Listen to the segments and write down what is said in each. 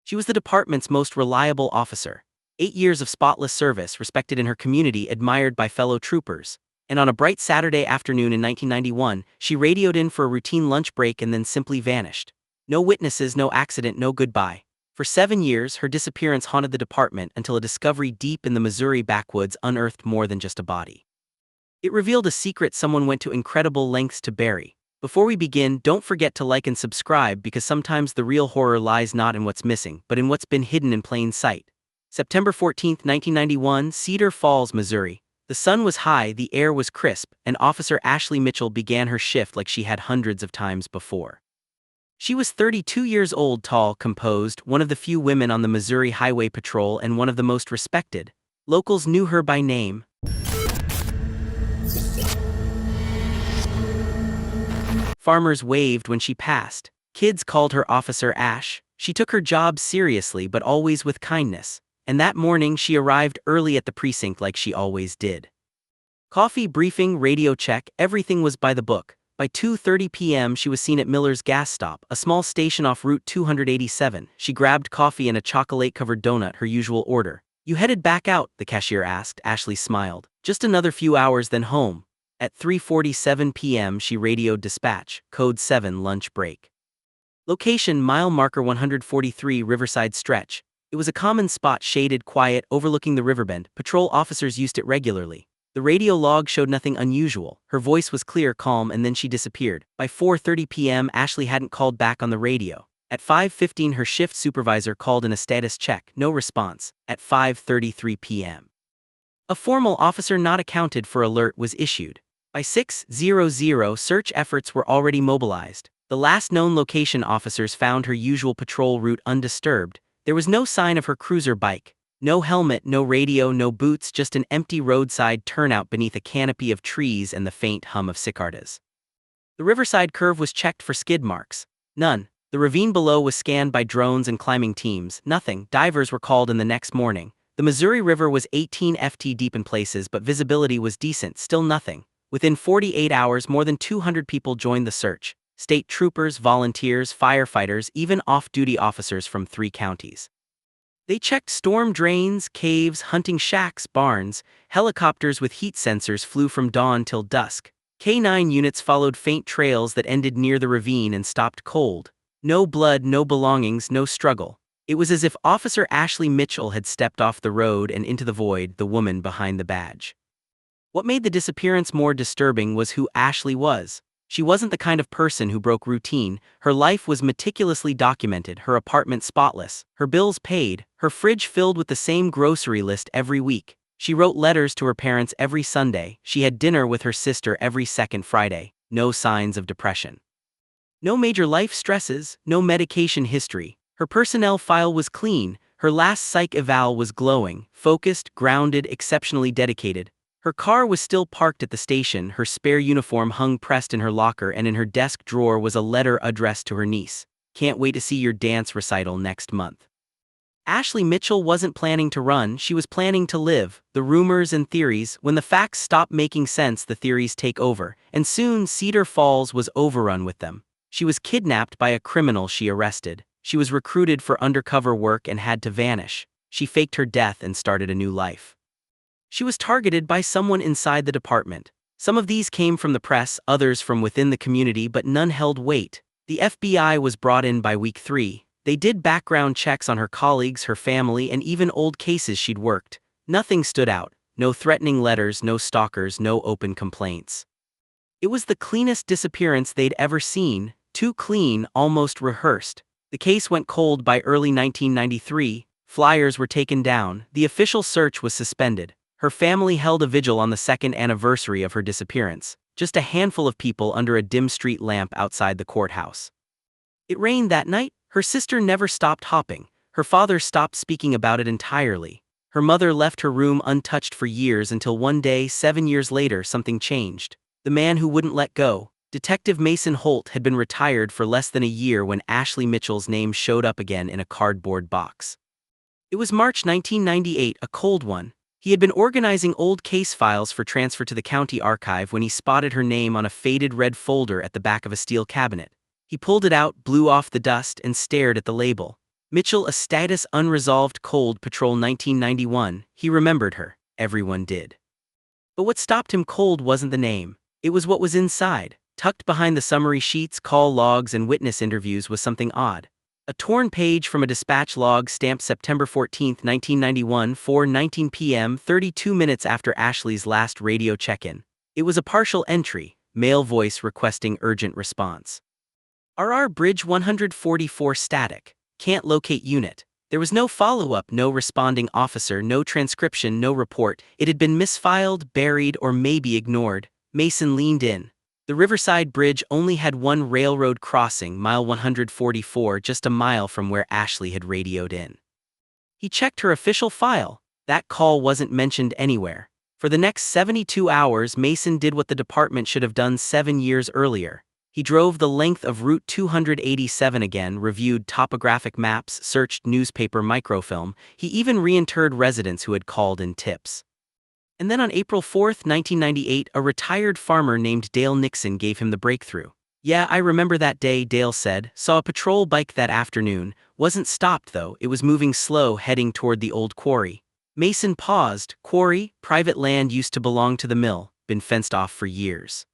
She was the department's most reliable officer. 8 years of spotless service, respected in her community, admired by fellow troopers. And on a bright Saturday afternoon in 1991, she radioed in for a routine lunch break and then simply vanished. No witnesses, no accident, no goodbye. For 7 years, her disappearance haunted the department until a discovery deep in the Missouri backwoods unearthed more than just a body. It revealed a secret someone went to incredible lengths to bury. Before we begin, don't forget to like and subscribe, because sometimes the real horror lies not in what's missing, but in what's been hidden in plain sight. September 14, 1991, Cedar Falls, Missouri. The sun was high, the air was crisp, and Officer Ashley Mitchell began her shift like she had hundreds of times before. She was 32 years old, tall, composed, one of the few women on the Missouri Highway Patrol and one of the most respected. Locals knew her by name. Farmers waved when she passed. Kids called her Officer Ash. She took her job seriously but always with kindness. And that morning she arrived early at the precinct like she always did. Coffee, briefing, radio check, everything was by the book. By 2:30 p.m. she was seen at Miller's gas stop, a small station off Route 287. She grabbed coffee and a chocolate-covered donut, her usual order. "You headed back out?" the cashier asked. Ashley smiled. "Just another few hours, then home." At 3:47 p.m. she radioed dispatch, code 7, lunch break. Location, mile marker 143, Riverside Stretch. It was a common spot, shaded, quiet, overlooking the riverbend. Patrol officers used it regularly. The radio log showed nothing unusual. Her voice was clear, calm, and then she disappeared. By 4:30 p.m. Ashley hadn't called back on the radio. At 5:15 her shift supervisor called in a status check, no response. At 5:33 p.m. a formal officer not accounted for alert was issued. By 6:00 search efforts were already mobilized. The last known location officers found her usual patrol route undisturbed. There was no sign of her cruiser bike. No helmet, no radio, no boots, just an empty roadside turnout beneath a canopy of trees and the faint hum of cicadas. The riverside curve was checked for skid marks. None. The ravine below was scanned by drones and climbing teams. Nothing. Divers were called in the next morning. The Missouri River was 18 ft deep in places, but visibility was decent. Still nothing. Within 48 hours, more than 200 people joined the search. State troopers, volunteers, firefighters, even off-duty officers from 3 counties. They checked storm drains, caves, hunting shacks, barns. Helicopters with heat sensors flew from dawn till dusk. K-9 units followed faint trails that ended near the ravine and stopped cold. No blood, no belongings, no struggle. It was as if Officer Ashley Mitchell had stepped off the road and into the void, the woman behind the badge. What made the disappearance more disturbing was who Ashley was. She wasn't the kind of person who broke routine. Her life was meticulously documented, her apartment spotless, her bills paid, her fridge filled with the same grocery list every week. She wrote letters to her parents every Sunday. She had dinner with her sister every second Friday. No signs of depression. No major life stresses, no medication history. Her personnel file was clean. Her last psych eval was glowing, focused, grounded, exceptionally dedicated. Her car was still parked at the station, her spare uniform hung pressed in her locker, and in her desk drawer was a letter addressed to her niece. "Can't wait to see your dance recital next month." Ashley Mitchell wasn't planning to run, she was planning to live. The rumors and theories, when the facts stop making sense, the theories take over, and soon Cedar Falls was overrun with them. She was kidnapped by a criminal she arrested. She was recruited for undercover work and had to vanish. She faked her death and started a new life. She was targeted by someone inside the department. Some of these came from the press, others from within the community, but none held weight. The FBI was brought in by week 3. They did background checks on her colleagues, her family, and even old cases she'd worked. Nothing stood out. No threatening letters, no stalkers, no open complaints. It was the cleanest disappearance they'd ever seen. Too clean, almost rehearsed. The case went cold by early 1993. Flyers were taken down. The official search was suspended. Her family held a vigil on the 2nd anniversary of her disappearance, just a handful of people under a dim street lamp outside the courthouse. It rained that night. Her sister never stopped hopping. Her father stopped speaking about it entirely. Her mother left her room untouched for years until one day, 7 years later, something changed. The man who wouldn't let go, Detective Mason Holt, had been retired for less than a year when Ashley Mitchell's name showed up again in a cardboard box. It was March 1998, a cold one. He had been organizing old case files for transfer to the county archive when he spotted her name on a faded red folder at the back of a steel cabinet. He pulled it out, blew off the dust, and stared at the label. Mitchell, a status unresolved cold patrol 1991, he remembered her, everyone did. But what stopped him cold wasn't the name, it was what was inside. Tucked behind the summary sheets, call logs, and witness interviews was something odd. A torn page from a dispatch log stamped September 14, 1991, 4:19 p.m., 32 minutes after Ashley's last radio check-in. It was a partial entry, male voice requesting urgent response. RR Bridge 144 static. Can't locate unit. There was no follow-up, no responding officer, no transcription, no report. It had been misfiled, buried, or maybe ignored. Mason leaned in. The Riverside Bridge only had one railroad crossing, mile 144, just a mile from where Ashley had radioed in. He checked her official file. That call wasn't mentioned anywhere. For the next 72 hours, Mason did what the department should have done 7 years earlier. He drove the length of Route 287 again, reviewed topographic maps, searched newspaper microfilm. He even reinterred residents who had called in tips. And then on April 4, 1998, a retired farmer named Dale Nixon gave him the breakthrough. "Yeah, I remember that day," Dale said. "Saw a patrol bike that afternoon. Wasn't stopped though, it was moving slow, heading toward the old quarry." Mason paused. Quarry, private land used to belong to the mill, been fenced off for years.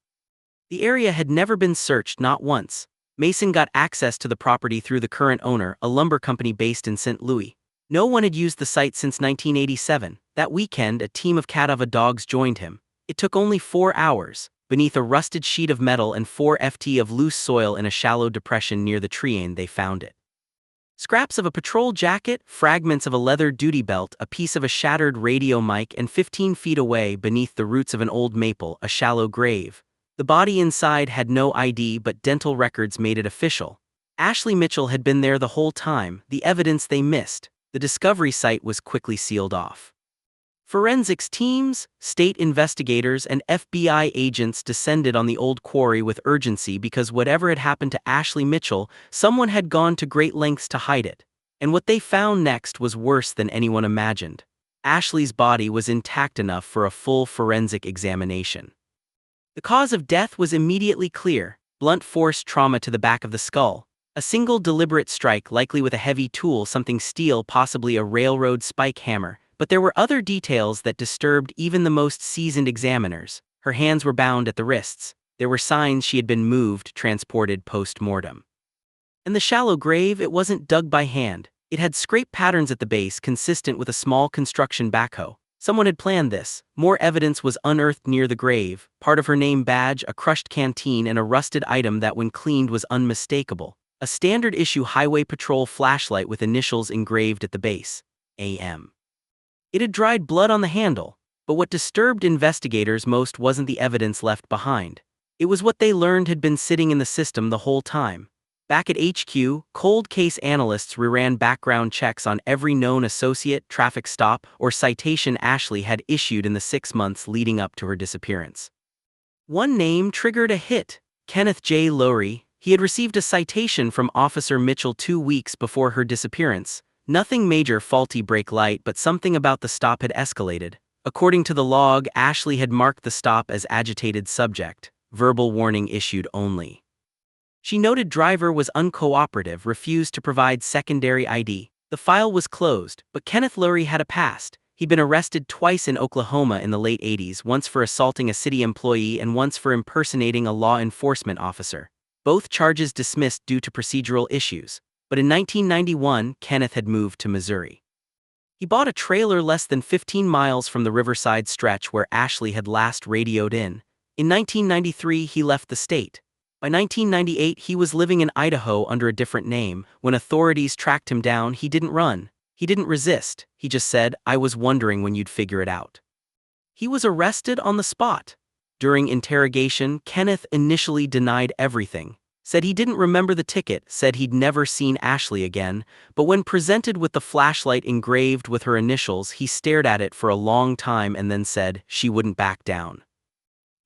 The area had never been searched, not once. Mason got access to the property through the current owner, a lumber company based in St. Louis. No one had used the site since 1987. That weekend, a team of Catawba dogs joined him. It took only 4 hours. Beneath a rusted sheet of metal and 4 ft of loose soil in a shallow depression near the treine, they found it. Scraps of a patrol jacket, fragments of a leather duty belt, a piece of a shattered radio mic, and 15 feet away, beneath the roots of an old maple, a shallow grave. The body inside had no ID, but dental records made it official. Ashley Mitchell had been there the whole time, the evidence they missed. The discovery site was quickly sealed off. Forensics teams, state investigators, and FBI agents descended on the old quarry with urgency because whatever had happened to Ashley Mitchell, someone had gone to great lengths to hide it. And what they found next was worse than anyone imagined. Ashley's body was intact enough for a full forensic examination. The cause of death was immediately clear: blunt force trauma to the back of the skull. A single deliberate strike, likely with a heavy tool, something steel, possibly a railroad spike hammer. But there were other details that disturbed even the most seasoned examiners. Her hands were bound at the wrists. There were signs she had been moved, transported post-mortem. And the shallow grave, it wasn't dug by hand. It had scrape patterns at the base, consistent with a small construction backhoe. Someone had planned this. More evidence was unearthed near the grave: part of her name badge, a crushed canteen, and a rusted item that when cleaned was unmistakable. A standard-issue highway patrol flashlight with initials engraved at the base. AM. It had dried blood on the handle, but what disturbed investigators most wasn't the evidence left behind. It was what they learned had been sitting in the system the whole time. Back at HQ, cold case analysts reran background checks on every known associate, traffic stop, or citation Ashley had issued in the 6 months leading up to her disappearance. One name triggered a hit: Kenneth J. Lowry. He had received a citation from Officer Mitchell 2 weeks before her disappearance. Nothing major, faulty brake light, but something about the stop had escalated. According to the log, Ashley had marked the stop as agitated subject, verbal warning issued only. She noted driver was uncooperative, refused to provide secondary ID. The file was closed, but Kenneth Lowry had a past. He'd been arrested twice in Oklahoma in the late 80s, once for assaulting a city employee and once for impersonating a law enforcement officer. Both charges dismissed due to procedural issues. But in 1991, Kenneth had moved to Missouri. He bought a trailer less than 15 miles from the Riverside stretch where Ashley had last radioed in. In 1993, he left the state. By 1998, he was living in Idaho under a different name. When authorities tracked him down, he didn't run. He didn't resist. He just said, "I was wondering when you'd figure it out." He was arrested on the spot. During interrogation, Kenneth initially denied everything. Said he didn't remember the ticket, said he'd never seen Ashley again, but when presented with the flashlight engraved with her initials, he stared at it for a long time and then said she wouldn't back down.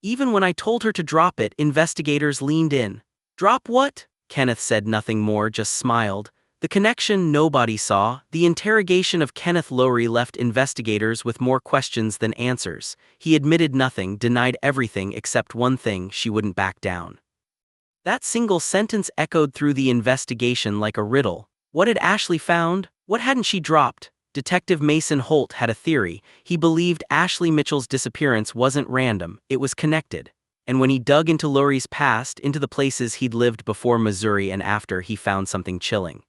"Even when I told her to drop it, investigators leaned in." "Drop what?" Kenneth said nothing more, just smiled. The connection nobody saw. The interrogation of Kenneth Lowry left investigators with more questions than answers. He admitted nothing, denied everything except one thing: she wouldn't back down. That single sentence echoed through the investigation like a riddle. What had Ashley found? What hadn't she dropped? Detective Mason Holt had a theory. He believed Ashley Mitchell's disappearance wasn't random, it was connected. And when he dug into Lori's past, into the places he'd lived before Missouri and after, he found something chilling.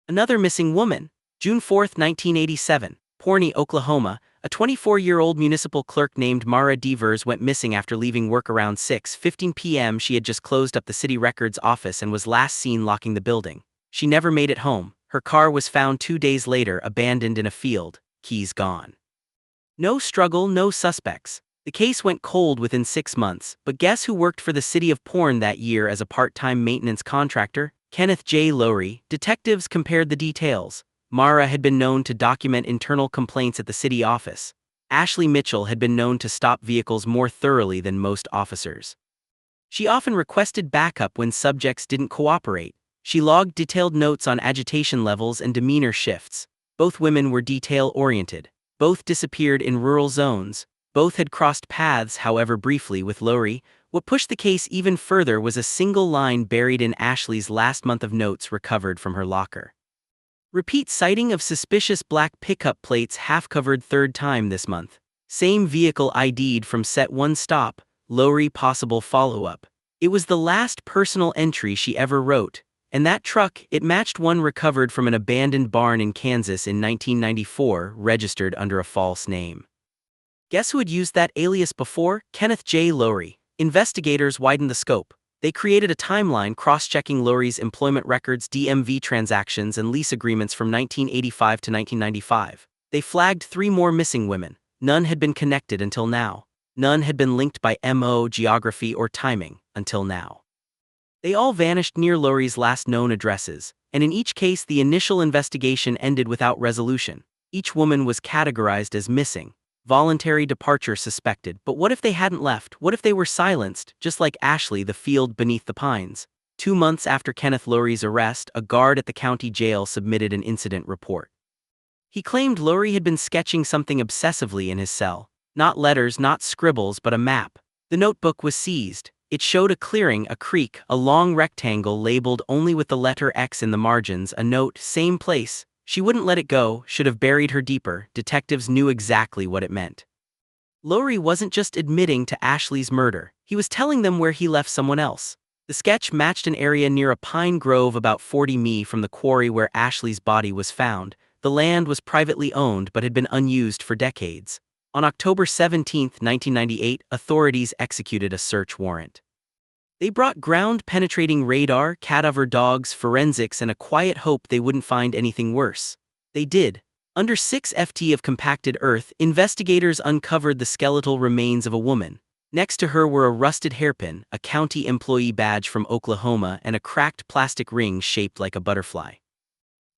Another missing woman. June 4, 1987, Pawnee, Oklahoma, a 24-year-old municipal clerk named Mara Devers went missing after leaving work around 6:15 p.m. She had just closed up the city records office and was last seen locking the building. She never made it home. Her car was found 2 days later, abandoned in a field, keys gone. No struggle, no suspects. The case went cold within 6 months, but guess who worked for the city of Pawnee that year as a part-time maintenance contractor? Kenneth J. Lowry. Detectives compared the details. Mara had been known to document internal complaints at the city office. Ashley Mitchell had been known to stop vehicles more thoroughly than most officers. She often requested backup when subjects didn't cooperate. She logged detailed notes on agitation levels and demeanor shifts. Both women were detail-oriented. Both disappeared in rural zones. Both had crossed paths, however briefly, with Lowry. What pushed the case even further was a single line buried in Ashley's last month of notes recovered from her locker. Repeat sighting of suspicious black pickup plates half-covered third time this month. Same vehicle ID'd from set 1 stop, Lowry possible follow-up. It was the last personal entry she ever wrote. And that truck, it matched one recovered from an abandoned barn in Kansas in 1994, registered under a false name. Guess who had used that alias before? Kenneth J. Lowry. Investigators widened the scope. They created a timeline cross-checking Lowry's employment records, DMV transactions, and lease agreements from 1985 to 1995. They flagged 3 more missing women. None had been connected until now. None had been linked by MO, geography, or timing until now. They all vanished near Lowry's last known addresses, and in each case the initial investigation ended without resolution. Each woman was categorized as missing. Voluntary departure suspected, but what if they hadn't left? What if they were silenced, just like Ashley, the field beneath the pines? 2 months after Kenneth Lowry's arrest, a guard at the county jail submitted an incident report. He claimed Lowry had been sketching something obsessively in his cell. Not letters, not scribbles, but a map. The notebook was seized. It showed a clearing, a creek, a long rectangle labeled only with the letter X in the margins, a note, same place. She wouldn't let it go, should have buried her deeper. Detectives knew exactly what it meant. Lowry wasn't just admitting to Ashley's murder, he was telling them where he left someone else. The sketch matched an area near a pine grove about 40 mi from the quarry where Ashley's body was found. The land was privately owned but had been unused for decades. On October 17, 1998, authorities executed a search warrant. They brought ground-penetrating radar, cadaver dogs, forensics, and a quiet hope they wouldn't find anything worse. They did. Under 6 ft of compacted earth, investigators uncovered the skeletal remains of a woman. Next to her were a rusted hairpin, a county employee badge from Oklahoma, and a cracked plastic ring shaped like a butterfly.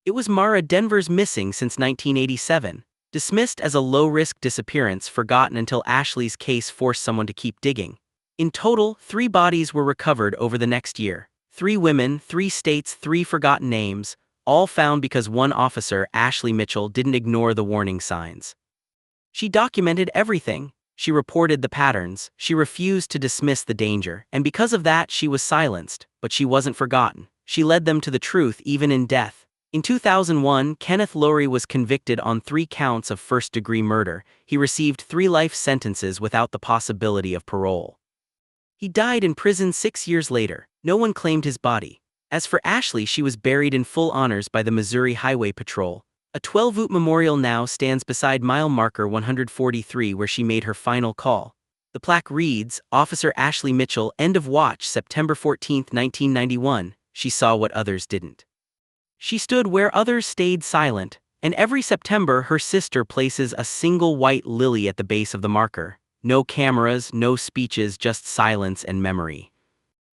It was Mara Denver's missing since 1987. Dismissed as a low-risk disappearance, forgotten until Ashley's case forced someone to keep digging. In total, 3 bodies were recovered over the next year. 3 women, 3 states, 3 forgotten names, all found because one officer, Ashley Mitchell, didn't ignore the warning signs. She documented everything. She reported the patterns. She refused to dismiss the danger, and because of that she was silenced, but she wasn't forgotten. She led them to the truth even in death. In 2001, Kenneth Lowry was convicted on 3 counts of first-degree murder. He received 3 life sentences without the possibility of parole. He died in prison 6 years later. No one claimed his body. As for Ashley, she was buried in full honors by the Missouri Highway Patrol. A 12-foot memorial now stands beside mile marker 143 where she made her final call. The plaque reads, Officer Ashley Mitchell, end of watch, September 14, 1991. She saw what others didn't. She stood where others stayed silent, and every September her sister places a single white lily at the base of the marker. No cameras, no speeches, just silence and memory.